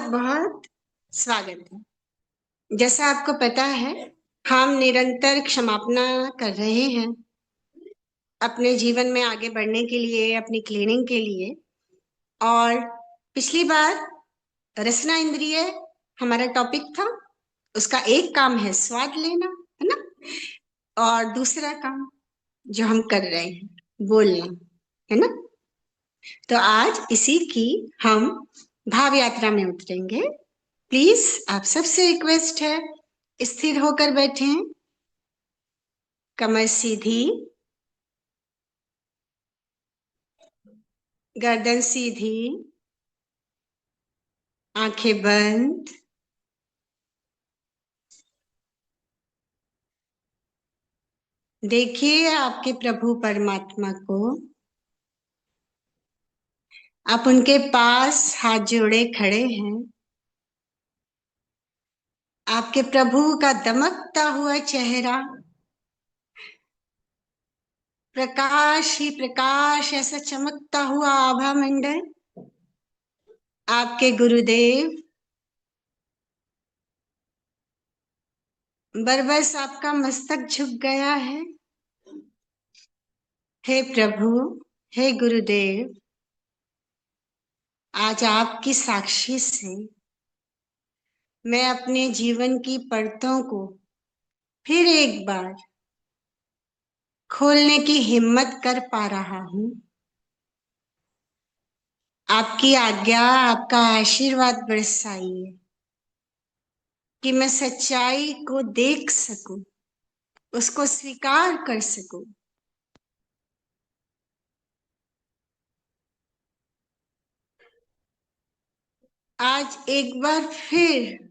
बहुत स्वागत है। जैसा आपको पता है, हम निरंतर क्षमापना कर रहे हैं अपने जीवन में आगे बढ़ने के लिए, अपनी क्लीनिंग के लिए। और पिछली बार रसना इंद्रिय हमारा टॉपिक था। उसका एक काम है स्वाद लेना, है ना, और दूसरा काम जो हम कर रहे हैं बोलना, है ना। तो आज इसी की हम भाव यात्रा में उतरेंगे। प्लीज आप सबसे रिक्वेस्ट है, स्थिर होकर बैठें, कमर सीधी, गर्दन सीधी, आंखें बंद। देखिए आपके प्रभु परमात्मा को। आप उनके पास हाथ जोड़े खड़े हैं। आपके प्रभु का दमकता हुआ चेहरा, प्रकाश ही प्रकाश, ऐसा चमकता हुआ आभा मंडल। आपके गुरुदेव, बरबस आपका मस्तक झुक गया है। हे प्रभु, हे गुरुदेव, आज आपकी साक्षी से मैं अपने जीवन की परतों को फिर एक बार खोलने की हिम्मत कर पा रहा हूं। आपकी आज्ञा, आपका आशीर्वाद बरसाइए कि मैं सच्चाई को देख सकूं, उसको स्वीकार कर सकूं। आज एक बार फिर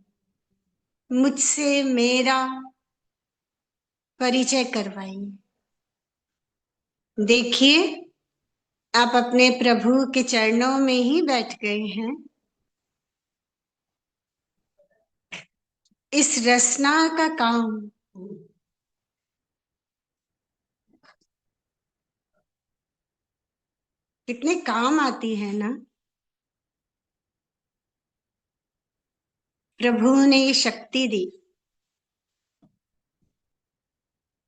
मुझसे मेरा परिचय करवाइए। देखिए, आप अपने प्रभु के चरणों में ही बैठ गए हैं। इस रसना का काम कितने काम आती है ना। प्रभु ने ये शक्ति दी।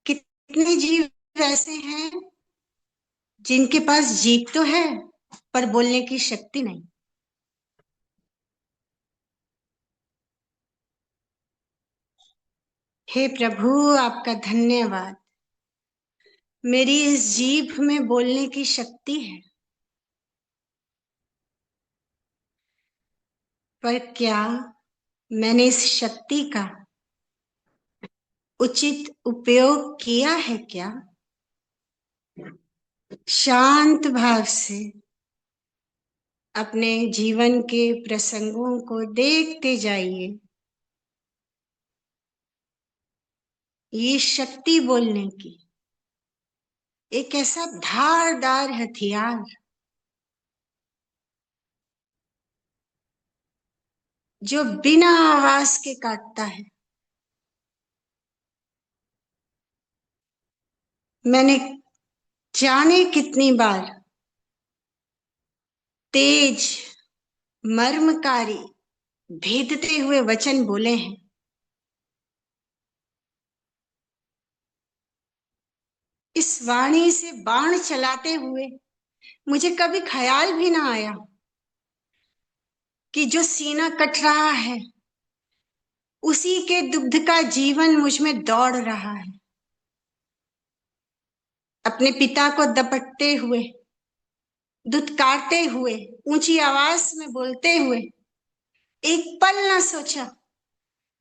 कितने जीव ऐसे हैं जिनके पास जीभ तो है पर बोलने की शक्ति नहीं। हे प्रभु, आपका धन्यवाद। मेरी इस जीभ में बोलने की शक्ति है, पर क्या मैंने इस शक्ति का उचित उपयोग किया है? क्या शांत भाव से अपने जीवन के प्रसंगों को देखते जाइए। ये शक्ति बोलने की एक ऐसा धारदार हथियार जो बिना आवाज के काटता है। मैंने जाने कितनी बार तेज, मर्मकारी, भेदते हुए वचन बोले हैं। इस वाणी से बाण चलाते हुए मुझे कभी ख्याल भी ना आया कि जो सीना कट रहा है उसी के दुग्ध का जीवन मुझ में दौड़ रहा है। अपने पिता को दपटते हुए, दुत्कारते हुए, ऊंची आवाज में बोलते हुए एक पल ना सोचा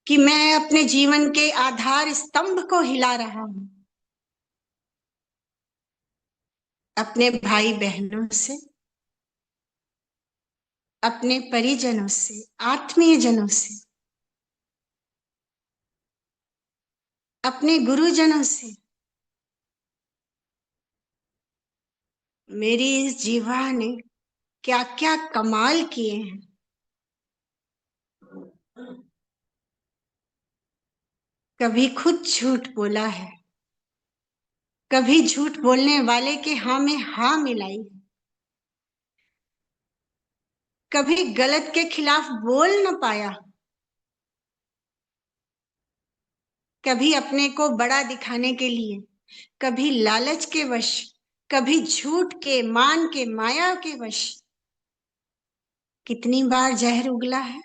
कि मैं अपने जीवन के आधार स्तंभ को हिला रहा हूं। अपने भाई बहनों से, अपने परिजनों से, आत्मीय जनों से, अपने गुरुजनों से मेरी इस जीवा ने क्या क्या कमाल किए हैं। कभी खुद झूठ बोला है, कभी झूठ बोलने वाले के हाँ में हाँ मिलाई, कभी गलत के खिलाफ बोल न पाया, कभी अपने को बड़ा दिखाने के लिए, कभी लालच के वश, कभी झूठ के, मान के, माया के वश। कितनी बार जहर उगला है।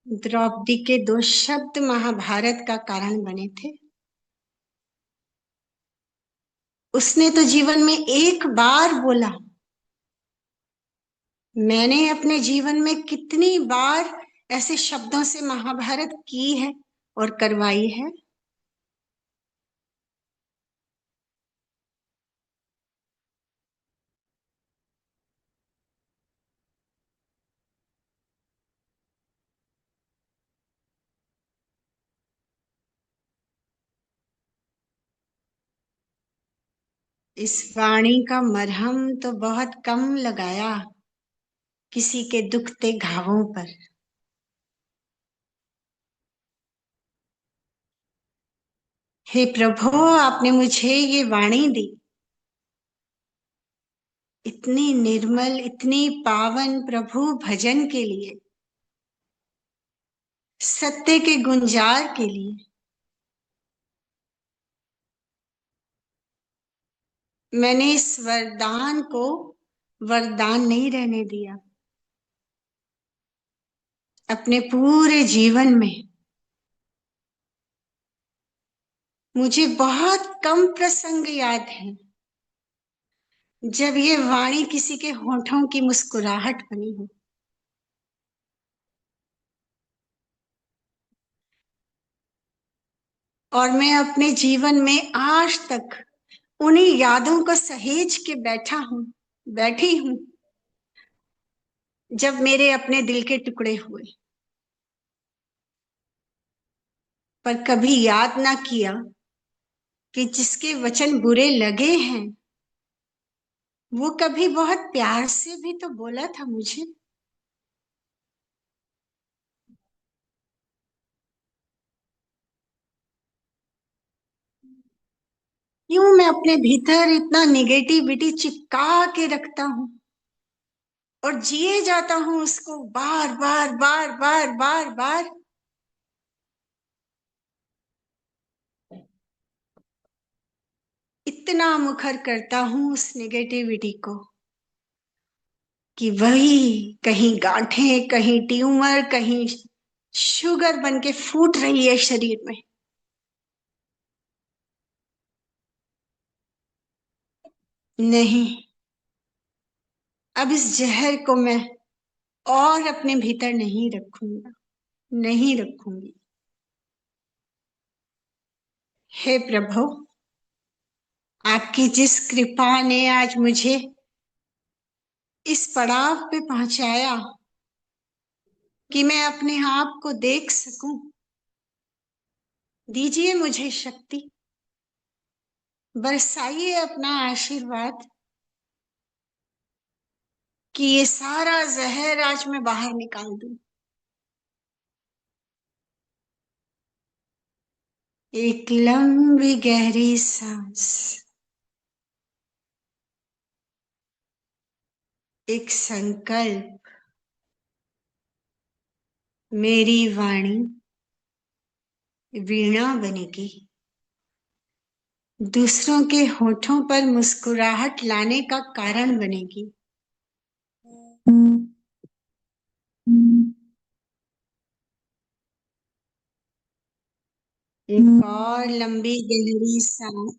द्रौपदी के 2 शब्द महाभारत का कारण बने थे। उसने तो जीवन में एक बार बोला। मैंने अपने जीवन में कितनी बार ऐसे शब्दों से महाभारत की है और करवाई है। इस वाणी का मरहम तो बहुत कम लगाया किसी के दुखते घावों पर। हे प्रभु, आपने मुझे ये वाणी दी, इतनी निर्मल, इतनी पावन, प्रभु भजन के लिए, सत्य के गुंजार के लिए। मैंने इस वरदान को वरदान नहीं रहने दिया। अपने पूरे जीवन में मुझे बहुत कम प्रसंग याद है जब ये वाणी किसी के होठों की मुस्कुराहट बनी हो। और मैं अपने जीवन में आज तक उन्हीं यादों को सहेज के बैठी हूं, जब मेरे अपने दिल के टुकड़े हुए। पर कभी याद ना किया कि जिसके वचन बुरे लगे हैं, वो कभी बहुत प्यार से भी तो बोला था मुझे। क्यों मैं अपने भीतर इतना निगेटिविटी चिपका के रखता हूं और जिए जाता हूं उसको बार बार बार बार बार बार। इतना मुखर करता हूं उस निगेटिविटी को कि वही कहीं गांठें, कहीं ट्यूमर, कहीं शुगर बन के फूट रही है शरीर में। नहीं, अब इस जहर को मैं और अपने भीतर नहीं रखूंगा, नहीं रखूंगी। हे प्रभु, आपकी जिस कृपा ने आज मुझे इस पड़ाव पे पहुंचाया कि मैं अपने आप को देख सकूं, दीजिए मुझे शक्ति, बरसाइए अपना आशीर्वाद कि ये सारा जहर आज मैं बाहर निकाल दूं। एक लंबी गहरी सांस, एक संकल्प। मेरी वाणी वीणा बनेगी, दूसरों के होठों पर मुस्कुराहट लाने का कारण बनेगी। एक और लंबी गहरी सांस।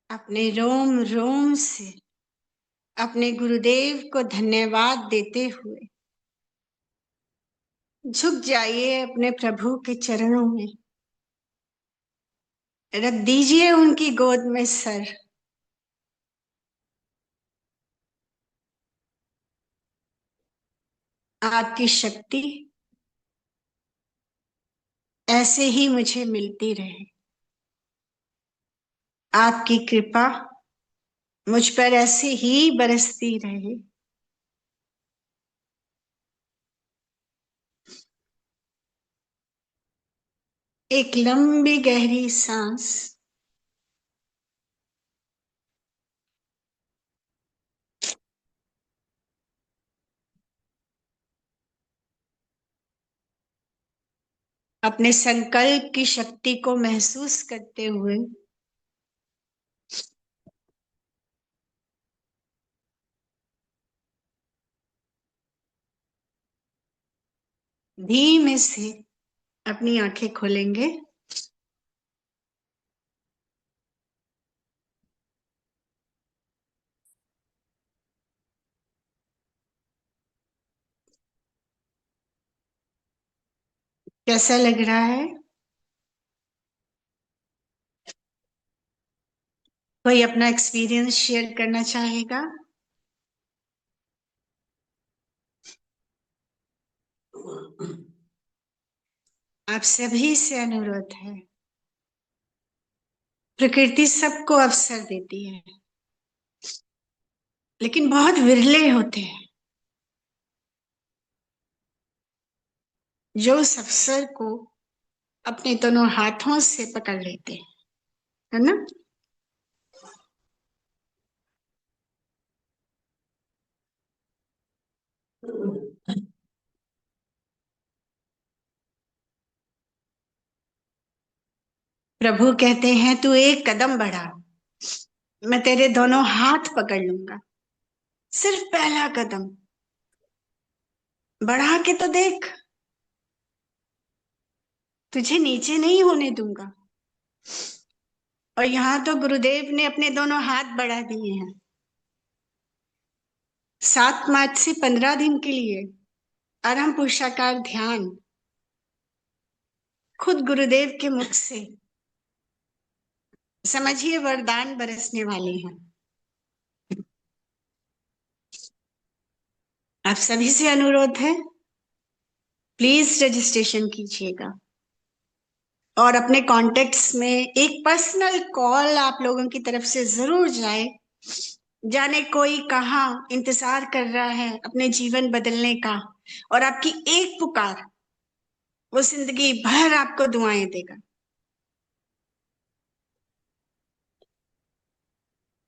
अपने रोम रोम से अपने गुरुदेव को धन्यवाद देते हुए झुक जाइए अपने प्रभु के चरणों में, रख दीजिए उनकी गोद में सर। आपकी शक्ति ऐसे ही मुझे मिलती रहे, आपकी कृपा मुझ पर ऐसे ही बरसती रहे। एक लंबी गहरी सांस। अपने संकल्प की शक्ति को महसूस करते हुए धीमे से अपनी आंखें खोलेंगे। कैसा लग रहा है? कोई अपना एक्सपीरियंस शेयर करना चाहेगा? आप सभी से अनुरोध है, प्रकृति सबको अवसर देती है, लेकिन बहुत विरले होते हैं जो उस अवसर को अपने दोनों हाथों से पकड़ लेते हैं, है ना? प्रभु कहते हैं, तू एक कदम बढ़ा, मैं तेरे दोनों हाथ पकड़ लूंगा। सिर्फ पहला कदम बढ़ा के तो देख, तुझे नीचे नहीं होने दूंगा। और यहाँ तो गुरुदेव ने अपने दोनों हाथ बढ़ा दिए हैं। 7 मार्च से 15 दिन के लिए आराम पुरुषाकार ध्यान खुद गुरुदेव के मुख से, समझिए, वरदान बरसने वाले हैं। आप सभी से अनुरोध है, प्लीज रजिस्ट्रेशन कीजिएगा और अपने कॉन्टेक्ट्स में एक पर्सनल कॉल आप लोगों की तरफ से जरूर जाए। जाने कोई कहाँ इंतजार कर रहा है अपने जीवन बदलने का, और आपकी एक पुकार वो जिंदगी भर आपको दुआएं देगा।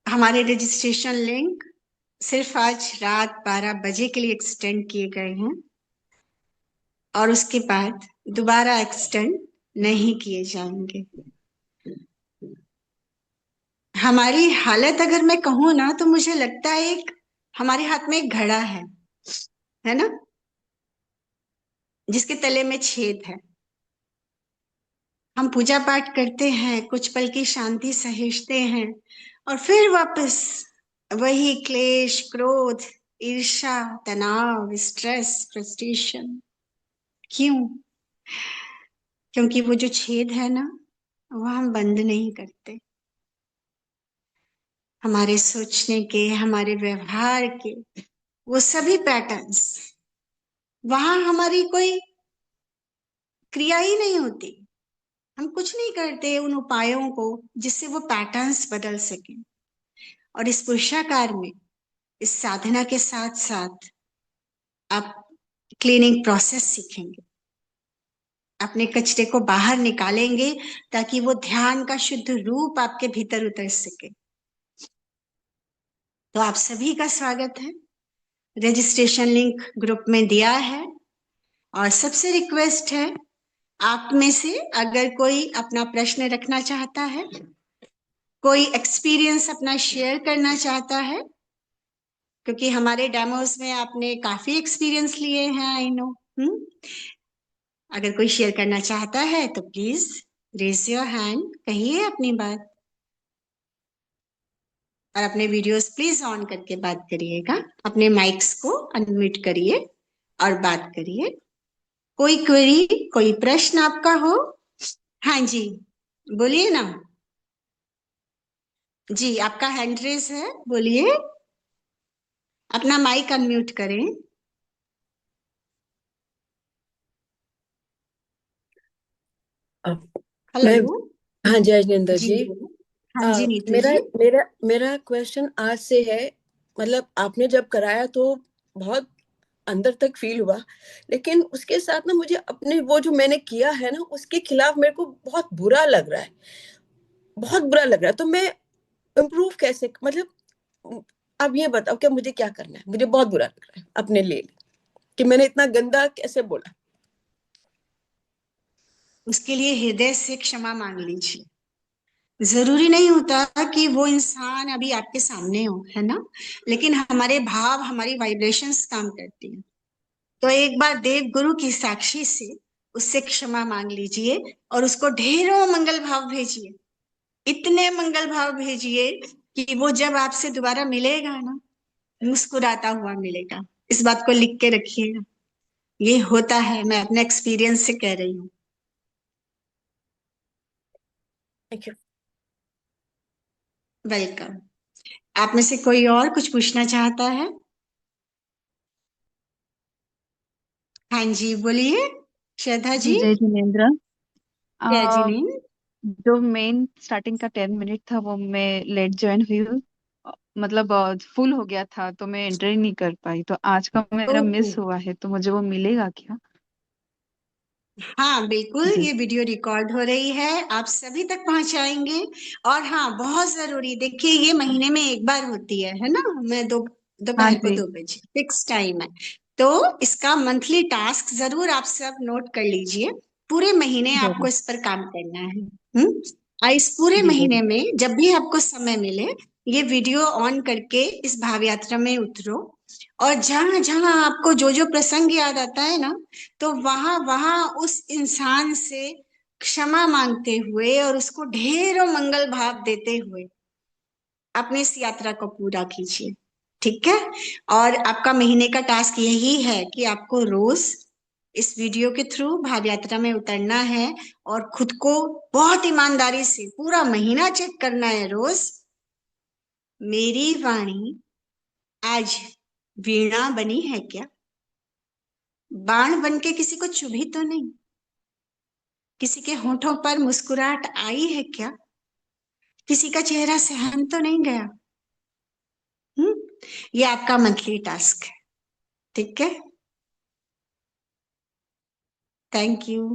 हमारे रजिस्ट्रेशन लिंक सिर्फ आज रात 12 बजे के लिए एक्सटेंड किए गए हैं और उसके बाद दोबारा एक्सटेंड नहीं किए जाएंगे। हमारी हालत अगर मैं कहूँ ना, तो मुझे लगता है एक हमारे हाथ में एक घड़ा है ना, जिसके तले में छेद है। हम पूजा पाठ करते हैं, कुछ पल की शांति सहेजते हैं, और फिर वापस वही क्लेश, क्रोध, ईर्ष्या, तनाव, स्ट्रेस, फ्रस्ट्रेशन। क्यों? क्योंकि वो जो छेद है ना, वो हम बंद नहीं करते। हमारे सोचने के, हमारे व्यवहार के वो सभी पैटर्न्स, वहां हमारी कोई क्रिया ही नहीं होती। हम कुछ नहीं करते उन उपायों को जिससे वो पैटर्न्स बदल सके। और इस पुरुषाकार में, इस साधना के साथ साथ आप क्लीनिंग प्रोसेस सीखेंगे, अपने कचरे को बाहर निकालेंगे ताकि वो ध्यान का शुद्ध रूप आपके भीतर उतर सके। तो आप सभी का स्वागत है। रजिस्ट्रेशन लिंक ग्रुप में दिया है, और सबसे रिक्वेस्ट है, आप में से अगर कोई अपना प्रश्न रखना चाहता है, कोई एक्सपीरियंस अपना शेयर करना चाहता है, क्योंकि हमारे डेमोस में आपने काफी एक्सपीरियंस लिए हैं, आई नो। अगर कोई शेयर करना चाहता है तो प्लीज रेज योर हैंड, कहिए अपनी बात, और अपने वीडियोस प्लीज ऑन करके बात करिएगा। अपने माइक्स को अनम्यूट करिए और बात करिए। कोई क्वेरी, कोई प्रश्न आपका हो? हाँ जी, बोलिए ना। जी, आपका हैंड रेस है, बोलिए। अपना माइक अनम्यूट करें। मैं हेलो। हाँ जय जिनेंद्र जी जी। बोलो। हाँ जी नीतू मेरा जी। मेरा मेरा क्वेश्चन आज से है। मतलब आपने जब कराया तो बहुत अंदर तक फील हुआ। लेकिन उसके साथ ना मुझे अपने वो जो मैंने किया है ना उसके खिलाफ मेरे को बहुत बुरा लग रहा है, बहुत बुरा लग रहा है। तो मैं इम्प्रूव कैसे, मतलब अब ये बताओ क्या मुझे क्या करना है? मुझे बहुत बुरा लग रहा है अपने लिए कि मैंने इतना गंदा कैसे बोला। उसके लिए हृदय से क्षमा मांग लीजिए। जरूरी नहीं होता कि वो इंसान अभी आपके सामने हो, है ना? लेकिन हमारे भाव, हमारी वाइब्रेशंस काम करती हैं। तो एक बार देव गुरु की साक्षी से उससे क्षमा मांग लीजिए और उसको ढेरों मंगल भाव भेजिए। इतने मंगल भाव भेजिए कि वो जब आपसे दोबारा मिलेगा ना, मुस्कुराता हुआ मिलेगा। इस बात को लिख के रखिएगा। ये होता है, मैं अपने एक्सपीरियंस से कह रही हूँ। Thank you. वेलकम। आप में से कोई और कुछ पूछना चाहता है? हाँ जी, बोलिए। श्रद्धा जी जी। जय जिनेन्द्र। जय आ, जिनेन्द्र। जो मेन स्टार्टिंग का 10 मिनट था वो मैं लेट ज्वाइन हुई हूँ। मतलब फुल हो गया था तो मैं एंटर ही नहीं कर पाई, तो आज का मेरा ओके। मिस हुआ है, तो मुझे वो मिलेगा क्या? हाँ बिल्कुल, जी। ये वीडियो रिकॉर्ड हो रही है, आप सभी तक पहुंचाएंगे। और हाँ, बहुत जरूरी, देखिए ये महीने में एक बार होती है ना? मैं हाँ दोपहर को जी। 2 बजे फिक्स टाइम है। तो इसका मंथली टास्क जरूर आप सब नोट कर लीजिए। पूरे महीने आपको जरूर। इस पर काम करना है। और इस पूरे जी महीने जरूर। में जब भी आपको समय मिले, ये वीडियो ऑन करके इस भाव यात्रा में उतरो। और जहां जहां आपको जो जो प्रसंग याद आता है ना, तो वहां वहां उस इंसान से क्षमा मांगते हुए और उसको ढेरों मंगल भाव देते हुए अपनी इस यात्रा को पूरा कीजिए। ठीक है? और आपका महीने का टास्क यही है कि आपको रोज इस वीडियो के थ्रू भाव यात्रा में उतरना है और खुद को बहुत ईमानदारी से पूरा महीना चेक करना है रोज। मेरी वाणी आज वीणा बनी है क्या? बाण बन के किसी को चुभी तो नहीं? किसी के होठों पर मुस्कुराहट आई है क्या? किसी का चेहरा सहम तो नहीं गया? हम्म। ये आपका मंथली टास्क है। ठीक है? Thank you.